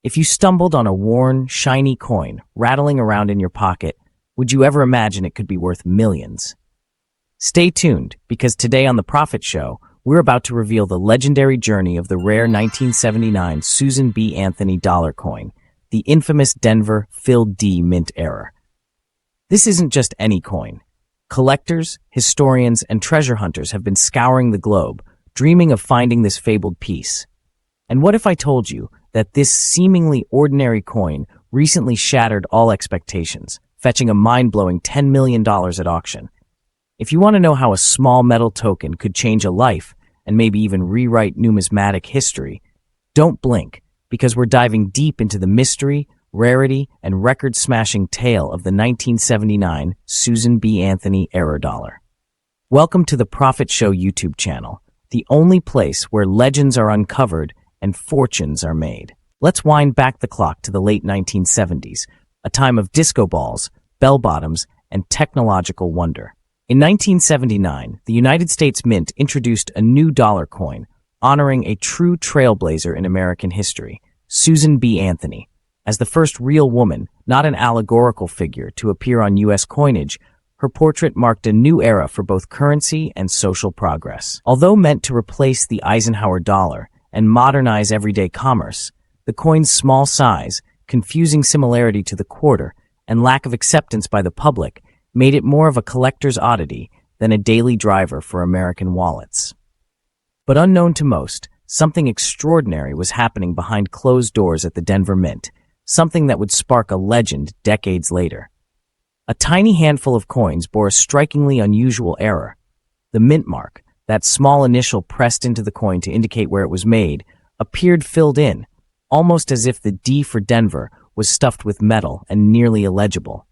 If you stumbled on a worn, shiny coin rattling around in your pocket, would you ever imagine it could be worth millions? Stay tuned, because today on The Profit Show, we're about to reveal the legendary journey of the rare 1979 Susan B. Anthony dollar coin, the infamous Denver Phil D. Mint error. This isn't just any coin. Collectors, historians, and treasure hunters have been scouring the globe, dreaming of finding this fabled piece. And what if I told you that this seemingly ordinary coin recently shattered all expectations, fetching a mind-blowing $10 million at auction? If you want to know how a small metal token could change a life and maybe even rewrite numismatic history, don't blink, because we're diving deep into the mystery, rarity, and record-smashing tale of the 1979 Susan B. Anthony error dollar. Welcome to the Profit Show YouTube channel, the only place where legends are uncovered and fortunes are made. Let's wind back the clock to the late 1970s, a time of disco balls, bell-bottoms, and technological wonder. In 1979, the United States Mint introduced a new dollar coin, honoring a true trailblazer in American history, Susan B. Anthony. As the first real woman, not an allegorical figure, to appear on U.S. coinage, her portrait marked a new era for both currency and social progress. Although meant to replace the Eisenhower dollar and modernize everyday commerce, the coin's small size, confusing similarity to the quarter, and lack of acceptance by the public made it more of a collector's oddity than a daily driver for American wallets. But unknown to most, something extraordinary was happening behind closed doors at the Denver Mint, something that would spark a legend decades later. A tiny handful of coins bore a strikingly unusual error. The mint mark, that small initial pressed into the coin to indicate where it was made, appeared filled in, almost as if the D for Denver was stuffed with metal and nearly illegible.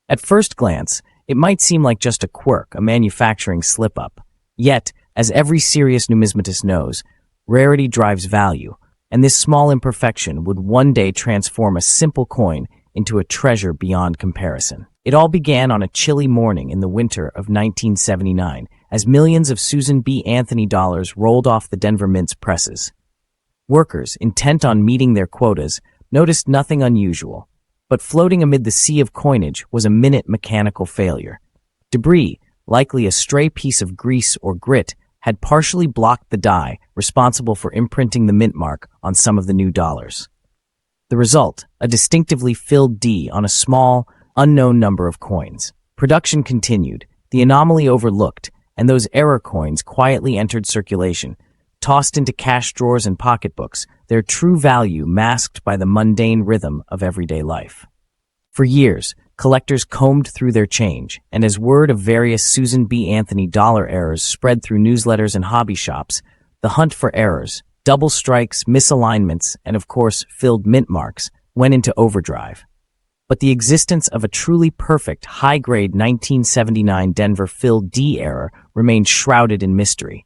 At first glance, it might seem like just a quirk, a manufacturing slip-up. Yet, as every serious numismatist knows, rarity drives value, and this small imperfection would one day transform a simple coin into a treasure beyond comparison. It all began on a chilly morning in the winter of 1979, as millions of Susan B. Anthony dollars rolled off the Denver Mint's presses. Workers, intent on meeting their quotas, noticed nothing unusual, but floating amid the sea of coinage was a minute mechanical failure. Debris, likely a stray piece of grease or grit, had partially blocked the die responsible for imprinting the mint mark on some of the new dollars. The result, a distinctively filled D on a small, unknown number of coins. Production continued, the anomaly overlooked, and those error coins quietly entered circulation, tossed into cash drawers and pocketbooks, their true value masked by the mundane rhythm of everyday life. For years, collectors combed through their change, and as word of various Susan B. Anthony dollar errors spread through newsletters and hobby shops, the hunt for errors, double strikes, misalignments, and of course, filled mint marks, went into overdrive. But the existence of a truly perfect, high-grade 1979 Denver Phil D error remained shrouded in mystery.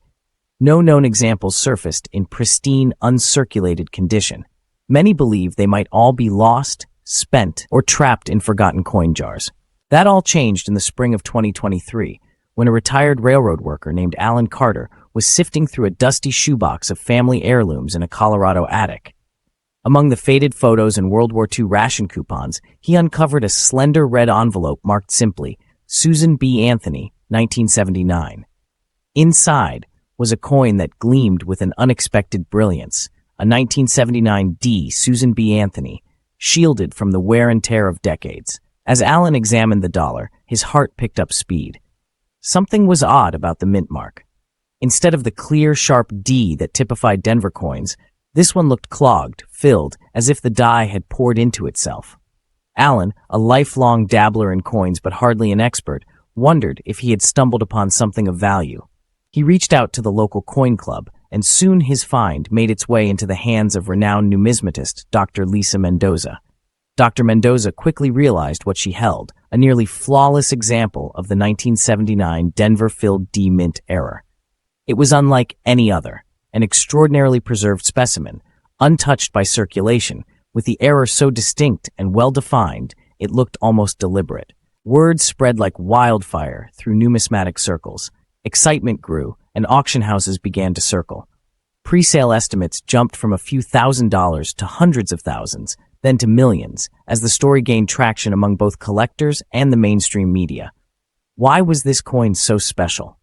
No known examples surfaced in pristine, uncirculated condition. Many believe they might all be lost, spent, or trapped in forgotten coin jars. That all changed in the spring of 2023, when a retired railroad worker named Alan Carter was sifting through a dusty shoebox of family heirlooms in a Colorado attic. Among the faded photos and World War II ration coupons, he uncovered a slender red envelope marked simply, Susan B. Anthony, 1979. Inside was a coin that gleamed with an unexpected brilliance, a 1979 D Susan B. Anthony, shielded from the wear and tear of decades. As Alan examined the dollar, his heart picked up speed. Something was odd about the mint mark. Instead of the clear, sharp D that typified Denver coins, this one looked clogged, filled, as if the die had poured into itself. Alan, a lifelong dabbler in coins but hardly an expert, wondered if he had stumbled upon something of value. He reached out to the local coin club, and soon his find made its way into the hands of renowned numismatist Dr. Lisa Mendoza. Dr. Mendoza quickly realized what she held, a nearly flawless example of the 1979 Denver Phil D Mint error. It was unlike any other, an extraordinarily preserved specimen, untouched by circulation, with the error so distinct and well-defined it looked almost deliberate. Word spread like wildfire through numismatic circles. Excitement grew, and auction houses began to circle. Pre-sale estimates jumped from a few $1,000s to hundreds of thousands, then to millions, as the story gained traction among both collectors and the mainstream media. Why was this coin so special?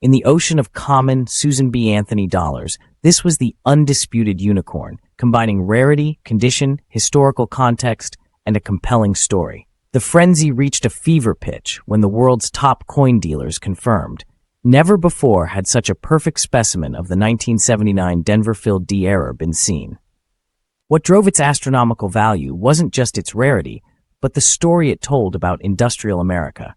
In the ocean of common Susan B. Anthony dollars, this was the undisputed unicorn, combining rarity, condition, historical context, and a compelling story. The frenzy reached a fever pitch when the world's top coin dealers confirmed. Never before had such a perfect specimen of the 1979 Denver-filled D error been seen. What drove its astronomical value wasn't just its rarity, but the story it told about industrial America.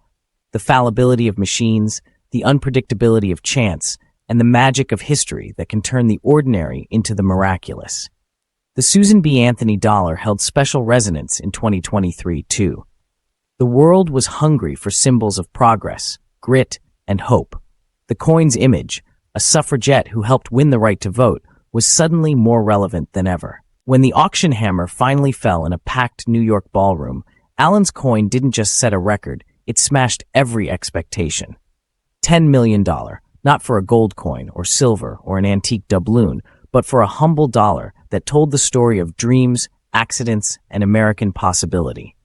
The fallibility of machines, the unpredictability of chance, and the magic of history that can turn the ordinary into the miraculous. The Susan B. Anthony dollar held special resonance in 2023, too. The world was hungry for symbols of progress, grit, and hope. The coin's image, a suffragette who helped win the right to vote, was suddenly more relevant than ever. When the auction hammer finally fell in a packed New York ballroom, Allen's coin didn't just set a record, it smashed every expectation. $10 million, not for a gold coin or silver or an antique doubloon, but for a humble dollar that told the story of dreams, accidents, and American possibility.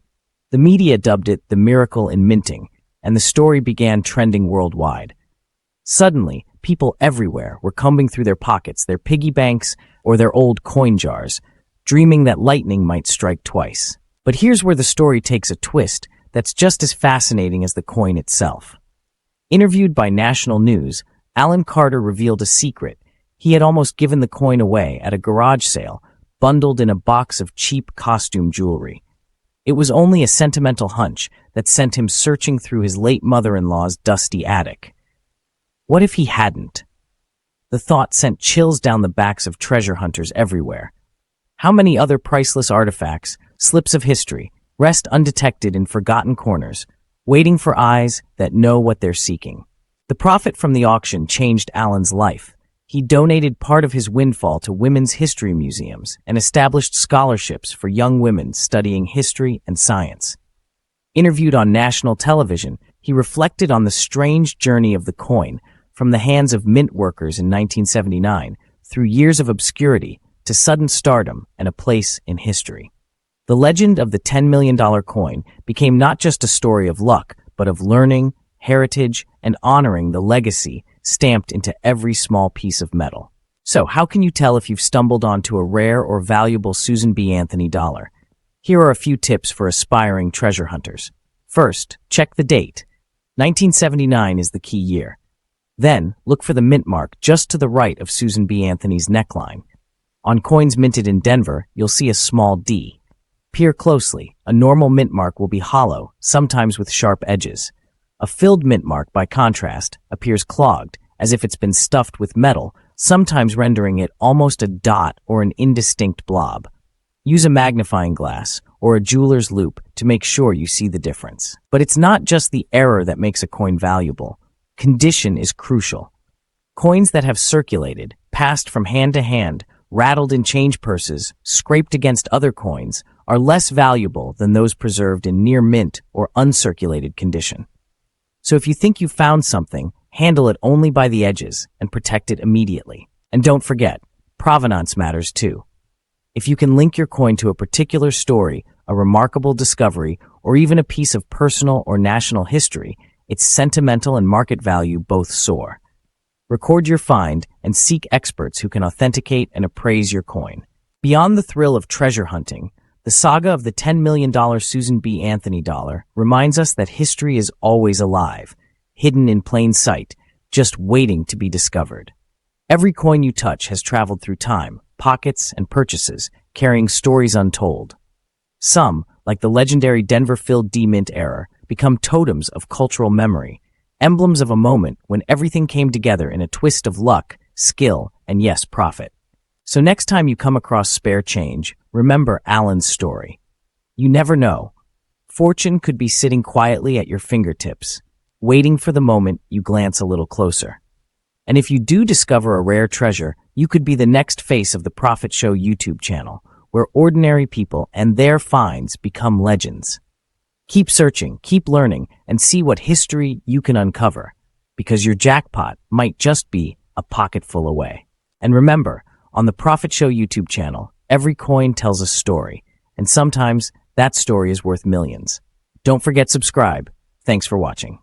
The media dubbed it the miracle in minting, and the story began trending worldwide. Suddenly, people everywhere were combing through their pockets, their piggy banks, or their old coin jars, dreaming that lightning might strike twice. But here's where the story takes a twist that's just as fascinating as the coin itself. Interviewed by National News, Alan Carter revealed a secret. He had almost given the coin away at a garage sale, bundled in a box of cheap costume jewelry. It was only a sentimental hunch that sent him searching through his late mother-in-law's dusty attic. What if he hadn't? The thought sent chills down the backs of treasure hunters everywhere. How many other priceless artifacts, slips of history, rest undetected in forgotten corners, waiting for eyes that know what they're seeking? The profit from the auction changed Alan's life. He donated part of his windfall to women's history museums and established scholarships for young women studying history and science. Interviewed on national television, he reflected on the strange journey of the coin, from the hands of mint workers in 1979, through years of obscurity, to sudden stardom and a place in history. The legend of the $10 million coin became not just a story of luck, but of learning, heritage, and honoring the legacy stamped into every small piece of metal. So, how can you tell if you've stumbled onto a rare or valuable Susan B. Anthony dollar? Here are a few tips for aspiring treasure hunters. First, check the date. 1979 is the key year. Then, look for the mint mark just to the right of Susan B. Anthony's neckline. On coins minted in Denver, you'll see a small D. Peer closely. A normal mint mark will be hollow, sometimes with sharp edges. A filled mint mark, by contrast, appears clogged, as if it's been stuffed with metal, sometimes rendering it almost a dot or an indistinct blob. Use a magnifying glass or a jeweler's loupe to make sure you see the difference. But it's not just the error that makes a coin valuable. Condition is crucial. Coins that have circulated, passed from hand to hand, rattled in change purses, scraped against other coins, are less valuable than those preserved in near mint or uncirculated condition. So if you think you found something, handle it only by the edges and protect it immediately. And don't forget, provenance matters too. If you can link your coin to a particular story, a remarkable discovery, or even a piece of personal or national history, its sentimental and market value both soar. Record your find and seek experts who can authenticate and appraise your coin. Beyond the thrill of treasure hunting, the saga of the $10 million Susan B. Anthony dollar reminds us that history is always alive, hidden in plain sight, just waiting to be discovered. Every coin you touch has traveled through time, pockets, and purchases, carrying stories untold. Some, like the legendary Denver-filled D-Mint error, become totems of cultural memory, emblems of a moment when everything came together in a twist of luck, skill, and yes, profit. So next time you come across spare change, remember Alan's story. You never know. Fortune could be sitting quietly at your fingertips, waiting for the moment you glance a little closer. And if you do discover a rare treasure, you could be the next face of the Prophet Show YouTube channel, where ordinary people and their finds become legends. Keep searching, keep learning, and see what history you can uncover, because your jackpot might just be a pocketful away. And remember, on the Profit Show YouTube channel, every coin tells a story, and sometimes that story is worth millions. Don't forget subscribe. Thanks for watching.